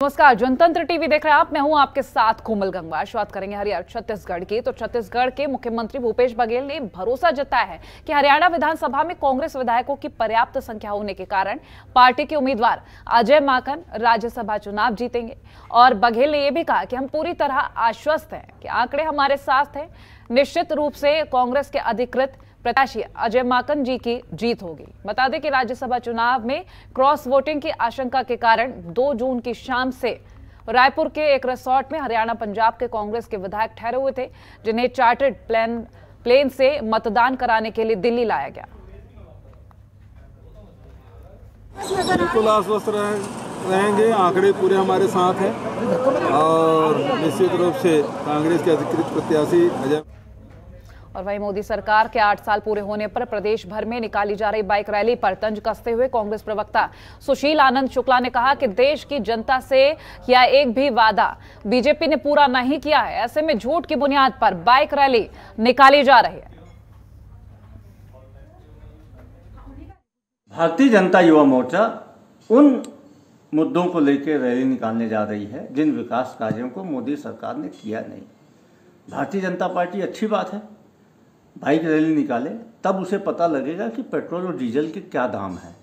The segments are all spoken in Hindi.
नमस्कार, जनतंत्र टीवी देख रहे हैं आप। मैं हूं आपके साथ कोमल गंगवार। बात करेंगे हरियाणा छत्तीसगढ़ की। तो छत्तीसगढ़ के मुख्यमंत्री भूपेश बघेल ने भरोसा जताया है कि हरियाणा विधानसभा में कांग्रेस विधायकों की पर्याप्त संख्या होने के कारण पार्टी के उम्मीदवार अजय माकन राज्यसभा चुनाव जीतेंगे। और बघेल ने यह भी कहा कि हम पूरी तरह आश्वस्त हैं कि आंकड़े हमारे साथ हैं। निश्चित रूप से कांग्रेस के अधिकृत प्रत्याशी अजय माकन जी की जीत होगी। बता दें कि राज्यसभा चुनाव में क्रॉस वोटिंग की आशंका के कारण 2 जून की शाम से रायपुर के एक रिसोर्ट में हरियाणा पंजाब के कांग्रेस के विधायक ठहरे हुए थे, जिन्हें चार्टर्ड प्लेन से मतदान कराने के लिए दिल्ली लाया गया। बिल्कुल आश्वस्त रहेंगे, आंकड़े पूरे हमारे साथ हैं और निश्चित रूप से कांग्रेस के अधिकृत प्रत्याशी अजय। और वहीं मोदी सरकार के 8 साल पूरे होने पर प्रदेश भर में निकाली जा रही बाइक रैली पर तंज कसते हुए कांग्रेस प्रवक्ता सुशील आनंद शुक्ला ने कहा कि देश की जनता से किया एक भी वादा बीजेपी ने पूरा नहीं किया है। ऐसे में झूठ की बुनियाद पर बाइक रैली निकाली जा रही है। भारतीय जनता युवा मोर्चा उन मुद्दों को लेकर रैली निकालने जा रही है जिन विकास कार्यों को मोदी सरकार ने किया नहीं। भारतीय जनता पार्टी अच्छी बात है, बाइक रैली निकाले, तब उसे पता लगेगा कि पेट्रोल और डीजल के क्या दाम है।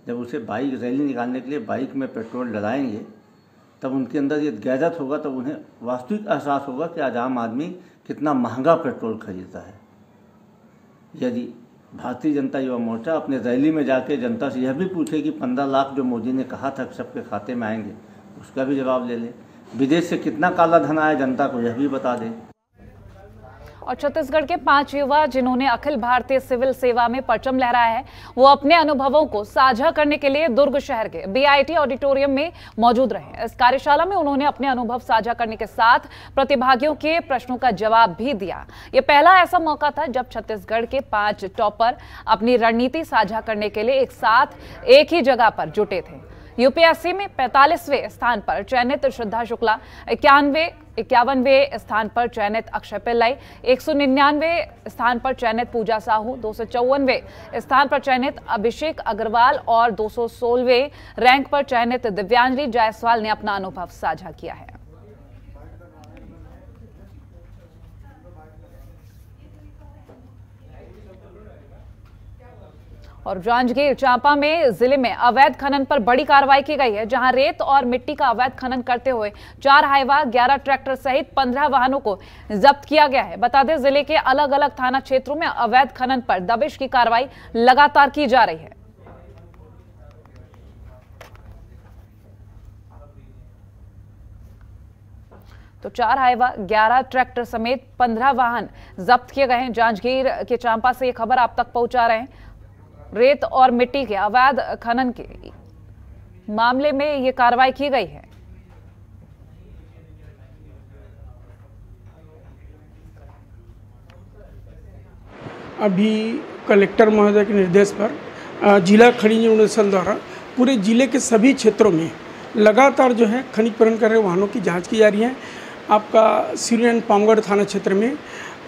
जब उसे बाइक रैली निकालने के लिए बाइक में पेट्रोल डलाएंगे तब उनके अंदर ये गैरत होगा, तब उन्हें वास्तविक एहसास होगा कि आज आम आदमी कितना महंगा पेट्रोल खरीदता है। यदि भारतीय जनता युवा मोर्चा अपने रैली में जाके जनता से यह भी पूछे कि 15 लाख जो मोदी ने कहा था कि सबके खाते में आएंगे, उसका भी जवाब ले ले। विदेश से कितना काला धन आया जनता को यह भी बता दे। और छत्तीसगढ़ के 5 युवा जिन्होंने अखिल भारतीय सिविल सेवा में परचम लहराया है, वो अपने अनुभवों को साझा करने के लिए दुर्ग शहर के बीआईटी ऑडिटोरियम में मौजूद रहे। इस कार्यशाला में उन्होंने अपने अनुभव साझा करने के साथ प्रतिभागियों के प्रश्नों का जवाब भी दिया। ये पहला ऐसा मौका था जब छत्तीसगढ़ के 5 टॉपर अपनी रणनीति साझा करने के लिए एक साथ एक ही जगह पर जुटे थे। यूपीएससी में 45वें स्थान पर चयनित श्रद्धा शुक्ला, 51वें स्थान पर चयनित अक्षय पिल्लाई, 199वें स्थान पर चयनित पूजा साहू, 254वें स्थान पर चयनित अभिषेक अग्रवाल और 216वें रैंक पर चयनित दिव्यांजलि जायसवाल ने अपना अनुभव साझा किया है। और जांजगीर चांपा में जिले में अवैध खनन पर बड़ी कार्रवाई की गई है, जहां रेत और मिट्टी का अवैध खनन करते हुए 4 हाईवा, 11 ट्रैक्टर सहित 15 वाहनों को जब्त किया गया है। बता दें, जिले के अलग अलग थाना क्षेत्रों में अवैध खनन पर दबिश की कार्रवाई लगातार की जा रही है। तो 4 हाईवा, 11 ट्रैक्टर समेत 15 वाहन जब्त किए गए हैं। जांजगीर के चांपा से ये खबर आप तक पहुंचा रहे हैं। रेत और मिट्टी के अवैध खनन के मामले में यह कार्रवाई की गई है। अभी कलेक्टर महोदय के निर्देश पर जिला खनिज अन्वेषण द्वारा पूरे जिले के सभी क्षेत्रों में लगातार जो है खनिज खनन कर रहे वाहनों की जांच की जा रही है। आपका सिरी एंड पामगढ़ थाना क्षेत्र में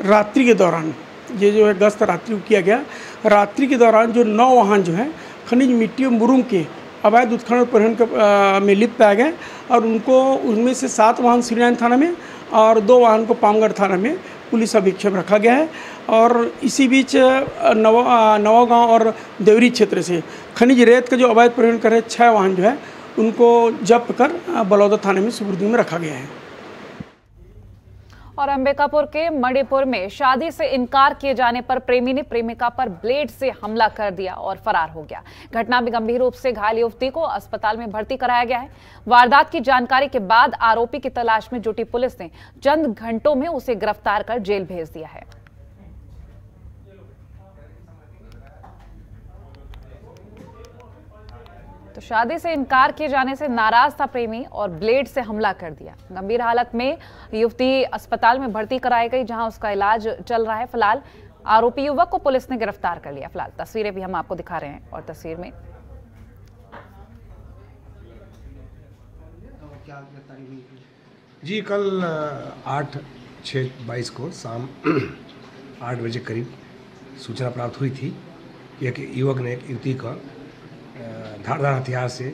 रात्रि के दौरान ये जो है गश्त रात्रि को किया गया। रात्रि के दौरान जो 9 वाहन जो है खनिज मिट्टी और मुरुंग के अवैध उत्खनन परिवहन में लिप्त पाए गए और उनमें से 7 वाहन श्रीनारायण थाना में और 2 वाहन को पामगढ़ थाना में पुलिस अधीक्षक रखा गया है। और इसी बीच नवागांव और देवरी क्षेत्र से खनिज रेत का जो अवैध परिवहन कर रहे 6 वाहन जो है उनको जब्त कर बलौदा थाने में सुपुर्द में रखा गया है। और अंबिकापुर के मणिपुर में शादी से इनकार किए जाने पर प्रेमी ने प्रेमिका पर ब्लेड से हमला कर दिया और फरार हो गया। घटना में गंभीर रूप से घायल युवती को अस्पताल में भर्ती कराया गया है। वारदात की जानकारी के बाद आरोपी की तलाश में जुटी पुलिस ने चंद घंटों में उसे गिरफ्तार कर जेल भेज दिया है। तो शादी से इनकार किए जाने से नाराज था प्रेमी और ब्लेड से हमला कर दिया। गंभीर हालत में युवती अस्पताल में भर्ती कराई गई, जहां उसका इलाज चल रहा है। फिलहाल आरोपी युवक को पुलिस ने गिरफ्तार कर लिया। फिलहाल तस्वीरें भी हम आपको दिखा रहे हैं। और तस्वीर में जी कल 8/6/22 को शाम 8 बजे करीब सूचना प्राप्त हुई थी कि एक युवक ने एक युवती का धारदार हथियार से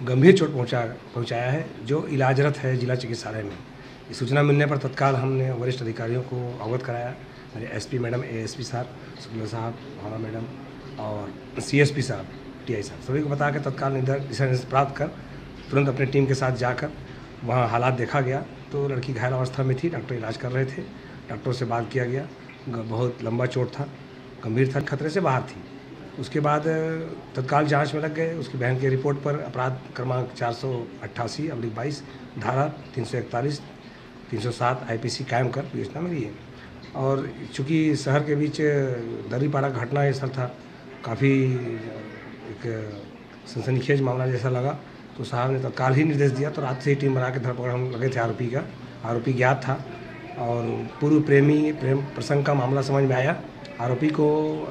गंभीर चोट पहुंचाया है, जो इलाजरत है जिला चिकित्सालय में। इस सूचना मिलने पर तत्काल हमने वरिष्ठ अधिकारियों को अवगत कराया। मेरे एसपी मैडम, एएसपी साहब, शुक्ला साहब, भावना मैडम और सीएसपी साहब, टीआई साहब, सभी को बता के तत्काल दिशा निर्देश प्राप्त कर तुरंत अपनी टीम के साथ जाकर वहाँ हालात देखा गया तो लड़की घायल अवस्था में थी। डॉक्टर इलाज कर रहे थे। डॉक्टर से बात किया गया, बहुत लंबा चोट था, गंभीर था, खतरे से बाहर थी। उसके बाद तत्काल जांच में लग गए। उसकी बहन की रिपोर्ट पर अपराध क्रमांक 488/22 धारा 341, 307 आईपीसी कायम कर विवेचना मिली है। और चूँकि शहर के बीच दर्रीपाड़ा घटना स्थल था, काफ़ी एक सनसनीखेज मामला जैसा लगा, तो साहब ने तत्काल ही निर्देश दिया। तो रात से ही टीम बना के धरपकड़ हम लगे थे आरोपी का। आरोपी ज्ञात था और पूर्व प्रेम प्रसंग का मामला समझ में आया। आरोपी को,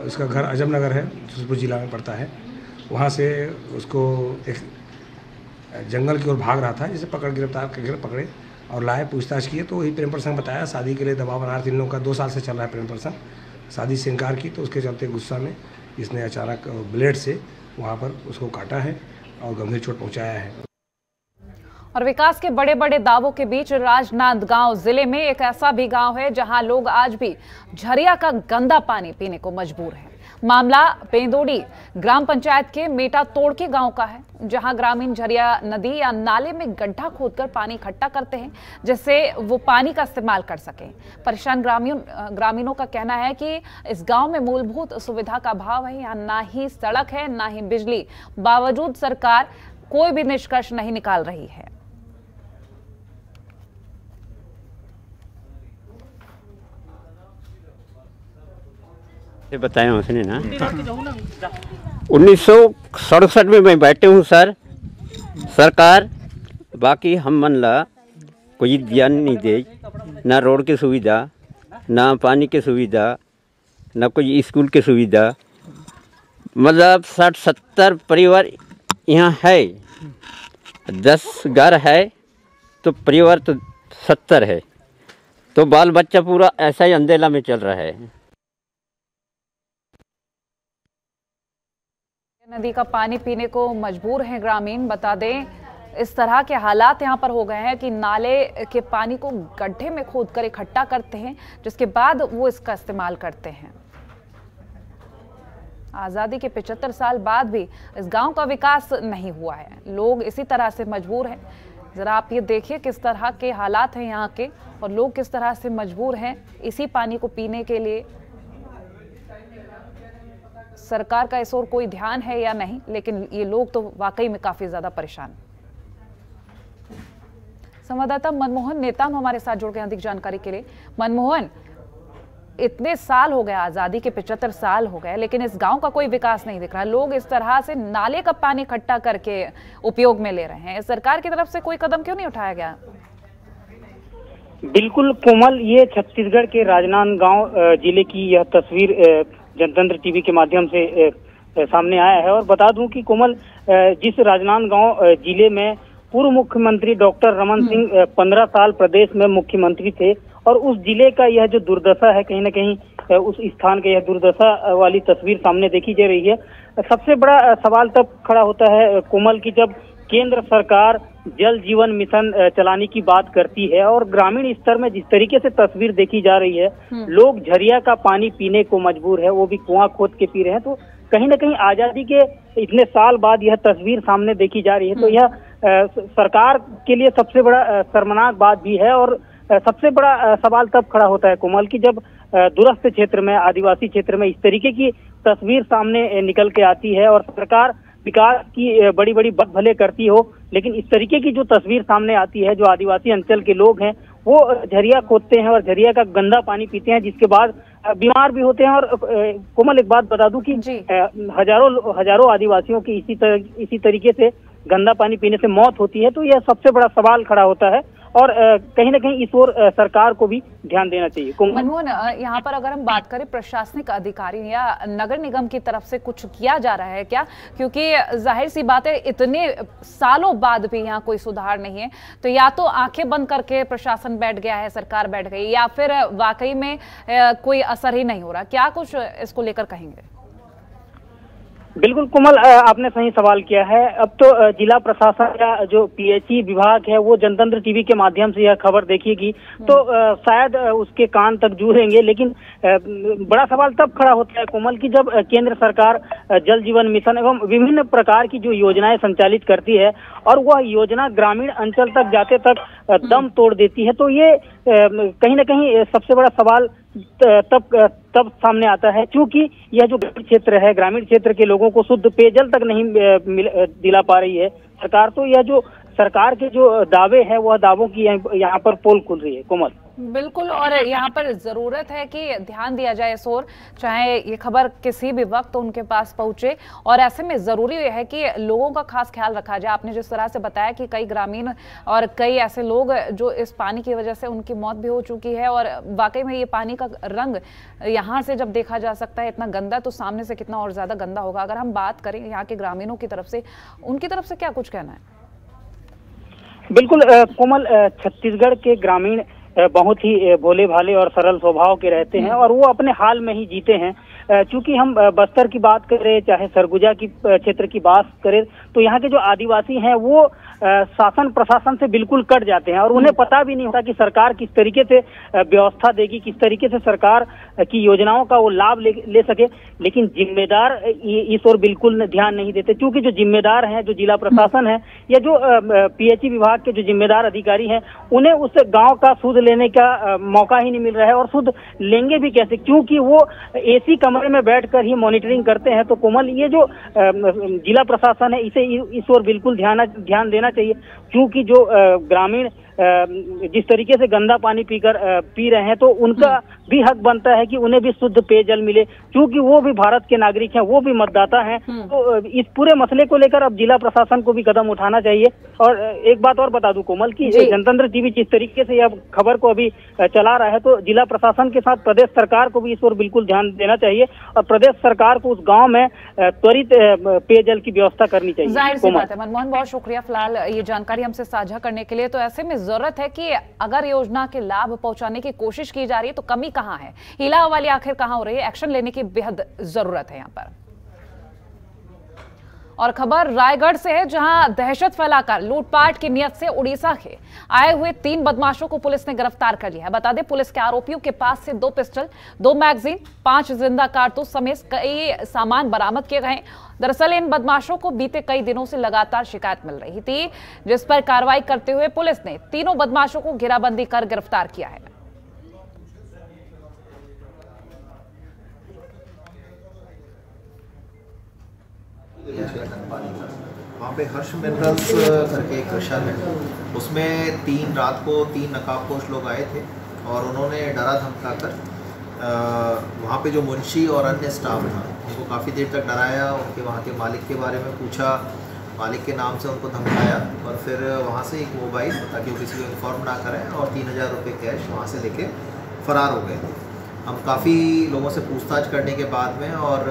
इसका घर अजमनगर है, जसूरपुर जिला में पड़ता है। वहाँ से उसको एक जंगल की ओर भाग रहा था, जिसे गिरफ्तार करके पकड़े और लाए, पूछताछ किए तो वही प्रेम प्रसंग बताया। शादी के लिए दबाव बना रहा था इन लोगों का, 2 साल से चल रहा है प्रेम प्रसंग। शादी से इनकार की तो उसके चलते गुस्सा में इसने अचानक ब्लेड से वहाँ पर उसको काटा है और गंभीर चोट पहुँचाया है। और विकास के बड़े बड़े दावों के बीच राजनांदगांव जिले में एक ऐसा भी गांव है जहां लोग आज भी झरिया का गंदा पानी पीने को मजबूर हैं। मामला पेंदोड़ी ग्राम पंचायत के मेटा तोड़के गांव का है, जहां ग्रामीण झरिया नदी या नाले में गड्ढा खोदकर पानी इकट्ठा करते हैं, जिससे वो पानी का इस्तेमाल कर सकें। परेशान ग्रामीणों का कहना है कि इस गांव में मूलभूत सुविधा का अभाव है। यहाँ ना ही सड़क है, ना ही बिजली, बावजूद सरकार कोई भी निष्कर्ष नहीं निकाल रही है। बताया उसने ना 1967 में मैं बैठे हूँ सर। सरकार बाकी हम मन ला कोई ध्यान नहीं दे, ना रोड की सुविधा, ना पानी की सुविधा, ना कोई स्कूल की सुविधा। मतलब 60-70 परिवार यहाँ है, 10 घर है तो परिवार तो 70 है, तो बाल बच्चा पूरा ऐसा ही अंधेला में चल रहा है। नदी का पानी पीने को मजबूर हैं ग्रामीण। बता दें, इस तरह के हालात यहां पर हो गए हैं कि नाले के पानी को गड्ढे में खोदकर इकट्ठा करते हैं, जिसके बाद वो इसका इस्तेमाल करते हैं। आज़ादी के 75 साल बाद भी इस गांव का विकास नहीं हुआ है। लोग इसी तरह से मजबूर हैं। जरा आप ये देखिए किस तरह के हालात हैं यहाँ के, और लोग किस तरह से मजबूर हैं इसी पानी को पीने के लिए। सरकार का इस ओर कोई ध्यान है या नहीं, लेकिन ये लोग तो वाकई में काफी ज्यादा परेशान। संवाददाता मनमोहन नेताम हमारे साथ जुड़ गए अधिक जानकारी के लिए। मनमोहन, इतने साल हो गए, आजादी के 75 साल हो गए, लेकिन इस गांव का कोई विकास नहीं दिख रहा। लोग इस तरह से नाले का पानी इकट्ठा करके उपयोग में ले रहे हैं। सरकार की तरफ से कोई कदम क्यों नहीं उठाया गया? बिल्कुल कोमल, ये छत्तीसगढ़ के राजनांदगांव जिले की यह तस्वीर जनतंत्र टीवी के माध्यम से सामने आया है। और बता दूं कि कोमल, जिस राजनांदगांव जिले में पूर्व मुख्यमंत्री डॉक्टर रमन सिंह 15 साल प्रदेश में मुख्यमंत्री थे, और उस जिले का यह जो दुर्दशा है, कहीं ना कहीं उस स्थान के यह दुर्दशा वाली तस्वीर सामने देखी जा रही है। सबसे बड़ा सवाल तब खड़ा होता है कोमल की जब केंद्र सरकार जल जीवन मिशन चलाने की बात करती है और ग्रामीण स्तर में जिस तरीके से तस्वीर देखी जा रही है, लोग झरिया का पानी पीने को मजबूर है, वो भी कुआं खोद के पी रहे हैं। तो कहीं ना कहीं आजादी के इतने साल बाद यह तस्वीर सामने देखी जा रही है, तो यह सरकार के लिए सबसे बड़ा शर्मनाक बात भी है। और सबसे बड़ा सवाल तब खड़ा होता है कोमल की जब दूरस्थ क्षेत्र में, आदिवासी क्षेत्र में इस तरीके की तस्वीर सामने निकल के आती है और सरकार विकास की बड़ी बड़ी बात भले करती हो, लेकिन इस तरीके की जो तस्वीर सामने आती है, जो आदिवासी अंचल के लोग हैं वो झरिया खोदते हैं और झरिया का गंदा पानी पीते हैं, जिसके बाद बीमार भी होते हैं। और कोमल, एक बात बता दूं कि हजारों आदिवासियों की इसी तरीके से गंदा पानी पीने से मौत होती है। तो यह सबसे बड़ा सवाल खड़ा होता है और कहीं ना कहीं इस ओर सरकार को भी ध्यान देना चाहिए। मनमोहन, यहाँ पर अगर हम बात करें प्रशासनिक अधिकारी या नगर निगम की तरफ से कुछ किया जा रहा है क्या? क्योंकि जाहिर सी बात है, इतने सालों बाद भी यहाँ कोई सुधार नहीं है। तो या तो आंखें बंद करके प्रशासन बैठ गया है, सरकार बैठ गई, या फिर वाकई में कोई असर ही नहीं हो रहा। क्या कुछ इसको लेकर कहेंगे? बिल्कुल कोमल, आपने सही सवाल किया है। अब तो जिला प्रशासन या जो पीएचई विभाग है वो जनतंत्र टीवी के माध्यम से यह खबर देखेगी तो शायद उसके कान तक जूड़ेंगे। लेकिन बड़ा सवाल तब खड़ा होता है कोमल कि जब केंद्र सरकार जल जीवन मिशन एवं विभिन्न प्रकार की जो योजनाएं संचालित करती है और वह योजना ग्रामीण अंचल तक जाते तक दम तोड़ देती है, तो ये कहीं ना कहीं सबसे बड़ा सवाल तब सामने आता है, क्योंकि यह जो ग्रामीण क्षेत्र है, ग्रामीण क्षेत्र के लोगों को शुद्ध पेयजल तक नहीं दिला पा रही है सरकार। तो यह जो सरकार के जो दावे हैं वह दावों की यहाँ पर पोल खुल रही है कोमल। बिल्कुल, और यहाँ पर जरूरत है कि ध्यान दिया जाए इस ओर, चाहे ये खबर किसी भी वक्त उनके पास पहुंचे, और ऐसे में जरूरी है कि लोगों का खास ख्याल रखा जाए। आपने जिस तरह से बताया कि कई ग्रामीण और कई ऐसे लोग जो इस पानी की वजह से उनकी मौत भी हो चुकी है, और वाकई में ये पानी का रंग यहाँ से जब देखा जा सकता है इतना गंदा, तो सामने से कितना और ज्यादा गंदा होगा। अगर हम बात करें यहाँ के ग्रामीणों की तरफ से, उनकी तरफ से क्या कुछ कहना है? बिल्कुल कोमल, छत्तीसगढ़ के ग्रामीण बहुत ही भोले भाले और सरल स्वभाव के रहते हैं और वो अपने हाल में ही जीते हैं। चूंकि हम बस्तर की बात करें, चाहे सरगुजा की क्षेत्र की बात करें, तो यहाँ के जो आदिवासी हैं वो शासन प्रशासन से बिल्कुल कट जाते हैं और उन्हें पता भी नहीं होता कि सरकार किस तरीके से व्यवस्था देगी, किस तरीके से सरकार की योजनाओं का वो लाभ ले सके। लेकिन जिम्मेदार इस ओर बिल्कुल ध्यान नहीं देते, क्योंकि जो जिम्मेदार हैं, जो जिला प्रशासन है या जो पीएचई विभाग के जो जिम्मेदार अधिकारी हैं, उन्हें उस गांव का सूद लेने का मौका ही नहीं मिल रहा है। और सूद लेंगे भी कैसे, क्योंकि वो एसी कमरे में बैठकर ही मॉनिटरिंग करते हैं। तो कोमल, ये जो जिला प्रशासन है इसे इस ओर बिल्कुल ध्यान देना चाहिए, क्योंकि जो ग्रामीण जिस तरीके से गंदा पानी पी रहे हैं, तो उनका भी हक बनता है कि उन्हें भी शुद्ध पेयजल मिले, क्योंकि वो भी भारत के नागरिक हैं, वो भी मतदाता हैं। तो इस पूरे मसले को लेकर अब जिला प्रशासन को भी कदम उठाना चाहिए। और एक बात और बता दूं कोमल कि जनतंत्र टीवी जिस तरीके से अब खबर को अभी चला रहा है, तो जिला प्रशासन के साथ प्रदेश सरकार को भी इस ओर बिल्कुल ध्यान देना चाहिए और प्रदेश सरकार को उस गाँव में त्वरित पेयजल की व्यवस्था करनी चाहिए। जाहिर सी बात है। मनमोहन, बहुत शुक्रिया फिलहाल ये जानकारी हमसे साझा करने के लिए। तो ऐसे में जरूरत है कि अगर योजना के लाभ पहुंचाने की कोशिश की जा रही है तो कमी कहां है, हीला हवाली आखिर कहां हो रही है, एक्शन लेने की बेहद जरूरत है यहां पर। और खबर रायगढ़ से है, जहां दहशत फैलाकर लूटपाट की नियत से उड़ीसा के आए हुए 3 बदमाशों को पुलिस ने गिरफ्तार कर लिया है। बता दें, पुलिस के आरोपियों के पास से 2 पिस्टल, 2 मैगजीन, 5 जिंदा कारतूस समेत कई सामान बरामद किए गए। दरअसल इन बदमाशों को बीते कई दिनों से लगातार शिकायत मिल रही थी, जिस पर कार्रवाई करते हुए पुलिस ने तीनों बदमाशों को घेराबंदी कर गिरफ्तार किया है। वहाँ पे हर्ष मिनरल्स करके एक क्रशर है, उसमें 3 रात को 3 नकाबपोश लोग आए थे और उन्होंने डरा धमका कर वहाँ पे जो मुंशी और अन्य स्टाफ था उनको काफ़ी देर तक डराया, उनके वहाँ के मालिक के बारे में पूछा, मालिक के नाम से उनको धमकाया और फिर वहाँ से एक मोबाइल, ताकि वो किसी को इन्फॉर्म ना करें, और 3000 रुपये कैश वहाँ से लेके फ़रार हो गए थे। हम काफ़ी लोगों से पूछताछ करने के बाद में और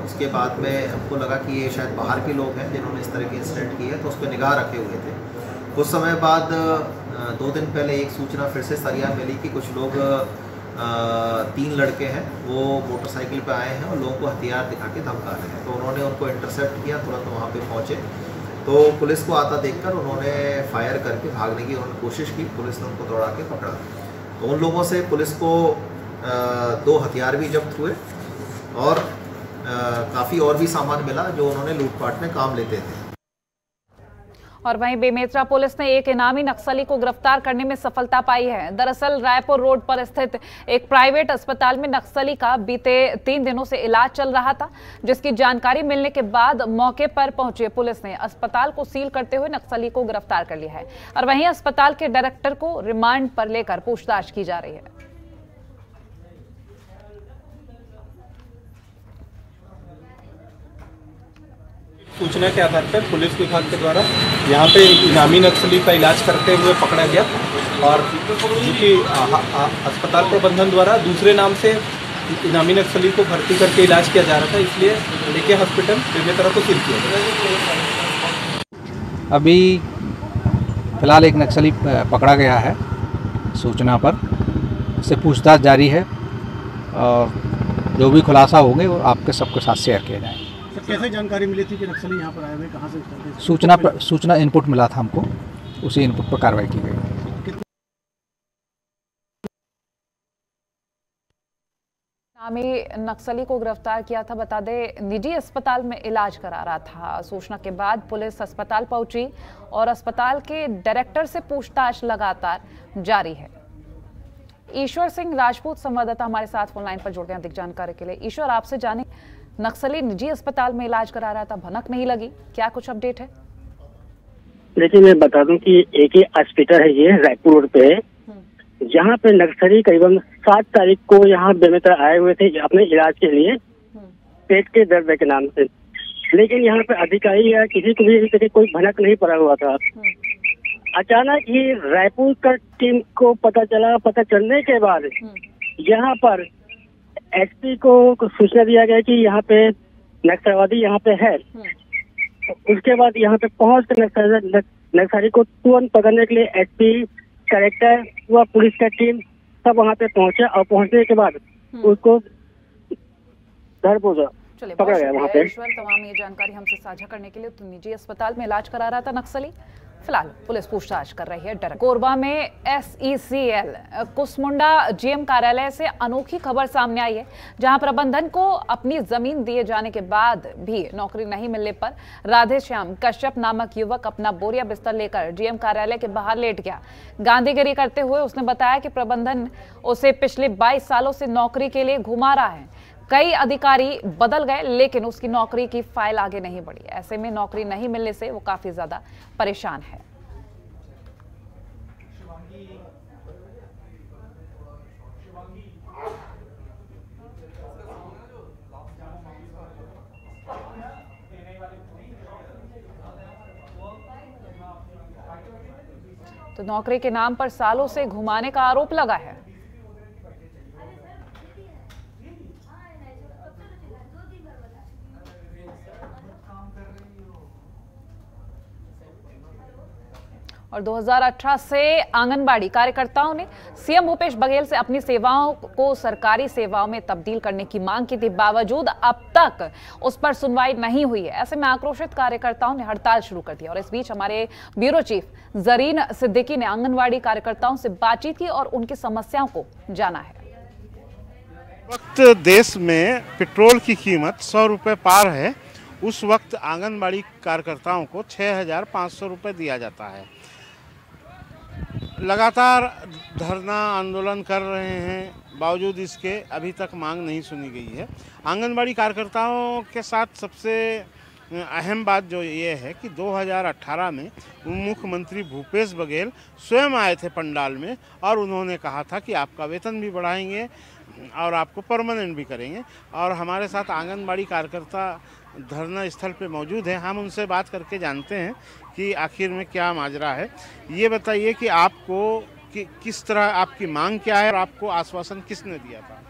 उसके बाद में हमको लगा कि ये शायद बाहर के लोग हैं जिन्होंने इस तरह के इंसिडेंट किए, तो उस पर निगाह रखे हुए थे। कुछ समय बाद 2 दिन पहले एक सूचना फिर से सरिया मिली कि कुछ लोग 3 लड़के हैं, वो मोटरसाइकिल पे आए हैं और लोगों को हथियार दिखा के धमका रहे हैं। तो उन्होंने उनको इंटरसेप्ट किया, तुरंत वहाँ पे पहुँचे, तो पुलिस को आता देखकर उन्होंने फायर करके भागने की उन्होंने कोशिश की। पुलिस ने उनको दौड़ा के पकड़ा। तो उन लोगों से पुलिस को 2 हथियार भी जब्त हुए और काफ़ी और भी सामान मिला जो उन्होंने लूटपाट में काम लेते थे। और वहीं बेमेतरा पुलिस ने एक इनामी नक्सली को गिरफ्तार करने में सफलता पाई है। दरअसल रायपुर रोड पर स्थित एक प्राइवेट अस्पताल में नक्सली का बीते 3 दिनों से इलाज चल रहा था, जिसकी जानकारी मिलने के बाद मौके पर पहुंचे पुलिस ने अस्पताल को सील करते हुए नक्सली को गिरफ्तार कर लिया है। और वहीं अस्पताल के डायरेक्टर को रिमांड पर लेकर पूछताछ की जा रही है। सूचना के आधार पर पुलिस विभाग के द्वारा यहाँ पे इनामी नक्सली का इलाज करते हुए पकड़ा गया और क्योंकि अस्पताल प्रबंधन द्वारा दूसरे नाम से इनामी नक्सली को भर्ती करके इलाज किया जा रहा था, इसलिए AK हॉस्पिटल बेमेतरा को सील किया गया। अभी फिलहाल एक नक्सली पकड़ा गया है सूचना पर, उससे पूछताछ जारी है और जो भी खुलासा होंगे वो आपके सबके साथ शेयर किए जाएंगे। कैसे जानकारी मिली थी कि नक्सली यहाँ पर आए हुए, कहाँ से? सूचना इनपुट मिला था हमको, उसी इनपुट पर कार्रवाई की गई। नामी नक्सली को गिरफ्तार किया था। बता दें, निजी अस्पताल में इलाज करा रहा था। सूचना के बाद पुलिस अस्पताल पहुंची और अस्पताल के डायरेक्टर से पूछताछ लगातार जारी है। ईश्वर सिंह राजपूत संवाददाता हमारे साथ फोन लाइन पर जुड़ गए हैं अधिक जानकारी के लिए। ईश्वर, आपसे जाने, नक्सली निजी अस्पताल में इलाज करा रहा था, भनक नहीं लगी, क्या कुछ अपडेट है? देखिए, मैं बता दूं कि एक ही हॉस्पिटल है, ये रायपुर रोड पे है, जहाँ पे नक्सली करीबन 7 तारीख को यहाँ बेमेतरा आए हुए थे अपने इलाज के लिए, पेट के दर्द के नाम से। लेकिन यहाँ पे अधिकारी या किसी को भी कोई भनक नहीं पड़ा हुआ था। अचानक ही रायपुर का टीम को पता चलने के बाद यहाँ पर एसपी को सूचना दिया गया कि यहाँ पे नक्सलवादी यहाँ पे है। उसके बाद यहाँ पे पहुँच कर नक्सली को तुरंत पकड़ने के लिए एसपी, कलेक्टर व पुलिस का टीम सब वहाँ पे पहुंचे और पहुंचने के बाद उसको पकड़ा गया वहाँ पे। तमाम ये जानकारी हमसे साझा करने के लिए। तो निजी अस्पताल में इलाज करा रहा था नक्सली, फिलहाल पुलिस पूछताछ कर रही है। कोरबा में SECL कुसमुंडा GM कार्यालय से अनोखी खबर सामने आई है, जहां प्रबंधन को अपनी जमीन दिए जाने के बाद भी नौकरी नहीं मिलने पर राधेश्याम कश्यप नामक युवक अपना बोरिया बिस्तर लेकर GM कार्यालय के बाहर लेट गया। गांधीगिरी करते हुए उसने बताया कि प्रबंधन उसे पिछले 22 सालों से नौकरी के लिए घुमा रहा है। कई अधिकारी बदल गए लेकिन उसकी नौकरी की फाइल आगे नहीं बढ़ी। ऐसे में नौकरी नहीं मिलने से वो काफी ज्यादा परेशान है। तो नौकरी के नाम पर सालों से घुमाने का आरोप लगा है। और 2018 से आंगनबाड़ी कार्यकर्ताओं ने सीएम भूपेश बघेल से अपनी सेवाओं को सरकारी सेवाओं में तब्दील करने की मांग की थी। बावजूद अब तक उस पर सुनवाई नहीं हुई है। ऐसे में आक्रोशित कार्यकर्ताओं ने हड़ताल शुरू कर दी। और इस बीच हमारे ब्यूरो चीफ जरीन सिद्दीकी ने आंगनबाड़ी कार्यकर्ताओं से बातचीत की और उनकी समस्याओं को जाना है। वक्त देश में पेट्रोल की कीमत 100 रुपये पार है, उस वक्त आंगनबाड़ी कार्यकर्ताओं को 6,500 रुपये दिया जाता है। लगातार धरना आंदोलन कर रहे हैं, बावजूद इसके अभी तक मांग नहीं सुनी गई है। आंगनबाड़ी कार्यकर्ताओं के साथ सबसे अहम बात जो ये है कि 2018 में मुख्यमंत्री भूपेश बघेल स्वयं आए थे पंडाल में और उन्होंने कहा था कि आपका वेतन भी बढ़ाएंगे और आपको परमानेंट भी करेंगे। और हमारे साथ आंगनबाड़ी कार्यकर्ता धरना स्थल पे मौजूद हैं, हम उनसे बात करके जानते हैं कि आखिर में क्या माजरा है। ये बताइए कि आपको किस तरह, आपकी मांग क्या है और आपको आश्वासन किसने दिया था?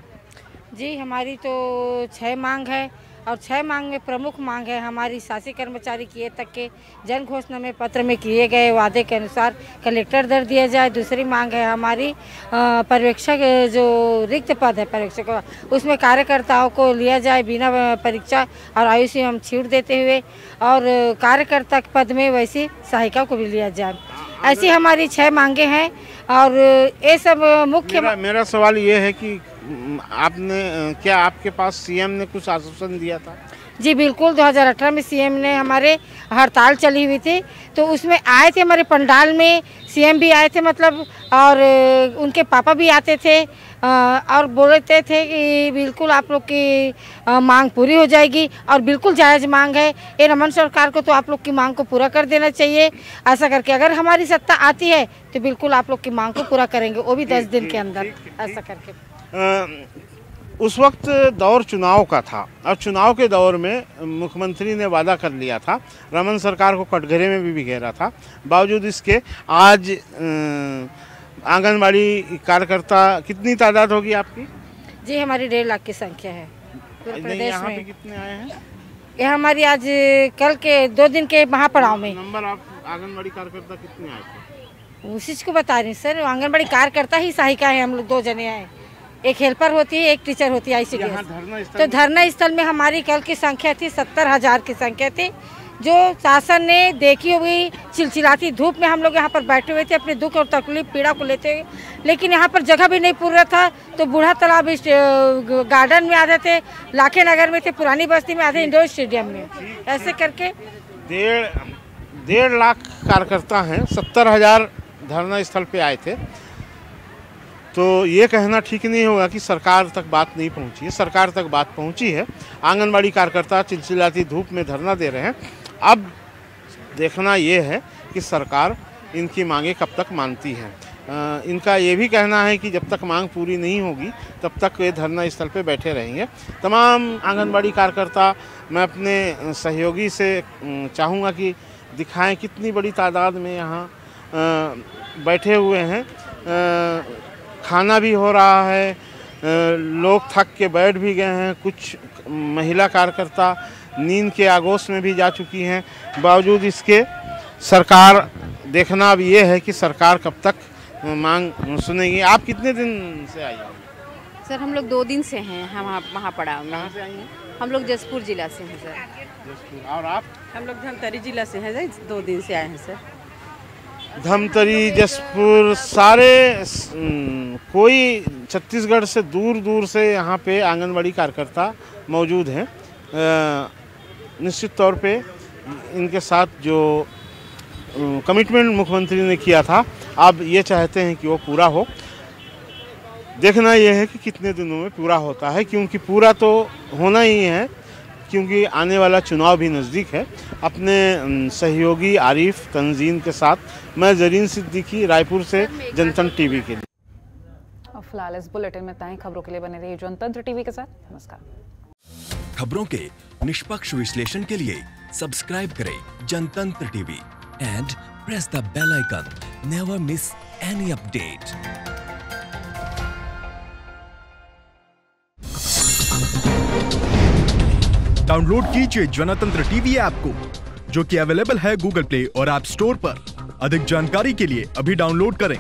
जी, हमारी तो 6 मांग है और 6 मांग में प्रमुख मांग है हमारी शासी कर्मचारी किए तक के जन घोषणा में पत्र में किए गए वादे के अनुसार कलेक्टर दर दिया जाए। दूसरी मांग है हमारी पर्यवेक्षक, जो रिक्त पद है पर्यवेक्षक, उसमें कार्यकर्ताओं को लिया जाए बिना परीक्षा और आयु से हम छूट देते हुए, और कार्यकर्ता पद में वैसी सहायिका को भी लिया जाए। ऐसी हमारी 6 मांगे हैं और ये सब मुख्य। मेरा सवाल ये है कि क्या आपके पास सीएम ने कुछ आश्वासन दिया था? जी बिल्कुल, 2018 में सीएम ने हमारे हड़ताल चली हुई थी तो उसमें आए थे, हमारे पंडाल में सीएम भी आए थे, मतलब, और उनके पापा भी आते थे और बोलते थे कि बिल्कुल आप लोग की मांग पूरी हो जाएगी और बिल्कुल जायज़ मांग है। ये रमन सरकार को तो आप लोग की मांग को पूरा कर देना चाहिए। ऐसा करके अगर हमारी सत्ता आती है तो बिल्कुल आप लोग की मांग को पूरा करेंगे, वो भी 10 दिन के अंदर। ऐसा करके उस वक्त दौर चुनाव का था और चुनाव के दौर में मुख्यमंत्री ने वादा कर लिया था, रमन सरकार को कटघरे में भी घेरा था। बावजूद इसके आज आंगनबाड़ी कार्यकर्ता कितनी तादाद होगी आपकी? जी, हमारी 1.5 लाख की संख्या है पूरे प्रदेश यहाँ में। पे कितने आए हैं? ये हमारी आज कल के 2 दिन के महापड़ाव में। नंबर आप आंगनबाड़ी कार्यकर्ता कितने आए थे? उसी को बता रही सर, आंगनबाड़ी कार्यकर्ता ही सहायिका है, हम लोग 2 जने आए। एक हेल्पर होती है, एक टीचर होती है ICDS। तो धरना स्थल में हमारी कल की संख्या थी 70,000 की संख्या थी, जो शासन ने देखी हुई चिलचिलाती धूप में हम लोग यहाँ पर बैठे हुए थे अपने दुख और तकलीफ पीड़ा को लेते हुए, लेकिन यहाँ पर जगह भी नहीं पूर रहा था। तो बूढ़ा तालाब गार्डन में आधे थे, लाखे नगर में थे, पुरानी बस्ती में आधे, इंडोर स्टेडियम में, ऐसे करके 1.5 लाख कार्यकर्ता हैं, 70,000 धरना स्थल पे आए थे। तो ये कहना ठीक नहीं होगा कि सरकार तक बात नहीं पहुंची है। सरकार तक बात पहुंची है। आंगनबाड़ी कार्यकर्ता चिलचिलाती धूप में धरना दे रहे हैं। अब देखना ये है कि सरकार इनकी मांगे कब तक मानती है। इनका ये भी कहना है कि जब तक मांग पूरी नहीं होगी तब तक वे धरना स्थल पे बैठे रहेंगे। तमाम आंगनबाड़ी कार्यकर्ता, मैं अपने सहयोगी से चाहूँगा कि दिखाएं कितनी बड़ी तादाद में यहाँ बैठे हुए हैं। खाना भी हो रहा है, लोग थक के बैठ भी गए हैं। कुछ महिला कार्यकर्ता नींद के आगोश में भी जा चुकी हैं। बावजूद इसके सरकार, देखना अब ये है कि सरकार कब तक मांग सुनेगी। आप कितने दिन से आई हैं? सर हम लोग 2 दिन से हैं हम वहाँ पड़ाव में। कहाँ से आई हैं? हम लोग जसपुर जिला से हैं सर। जसपुर। और आप? हम लोग धमतरी जिला से हैं, 2 दिन से आए हैं सर। धमतरी, जसपुर, सारे कोई छत्तीसगढ़ से दूर दूर से यहाँ पे आंगनबाड़ी कार्यकर्ता मौजूद हैं। निश्चित तौर पे इनके साथ जो कमिटमेंट मुख्यमंत्री ने किया था, अब ये चाहते हैं कि वो पूरा हो। देखना ये है कि कितने दिनों में पूरा होता है, क्योंकि पूरा तो होना ही है, क्योंकि आने वाला चुनाव भी नज़दीक है। अपने सहयोगी आरिफ तंजीन के साथ मैं जरीन सिद्दीकी, रायपुर से जनतंत्र टीवी के लिए। फिलहाल इस बुलेटिन में इतना ही। खबरों के लिए बने रहिए जनतंत्र टीवी के साथ। नमस्कार। खबरों के निष्पक्ष विश्लेषण के लिए सब्सक्राइब करें Jantantra TV and press the bell icon. Never miss any update. Download कीजिए जनतंत्र टीवी ऐप को, जो कि अवेलेबल है गूगल प्ले और ऐप स्टोर पर। अधिक जानकारी के लिए अभी डाउनलोड करें।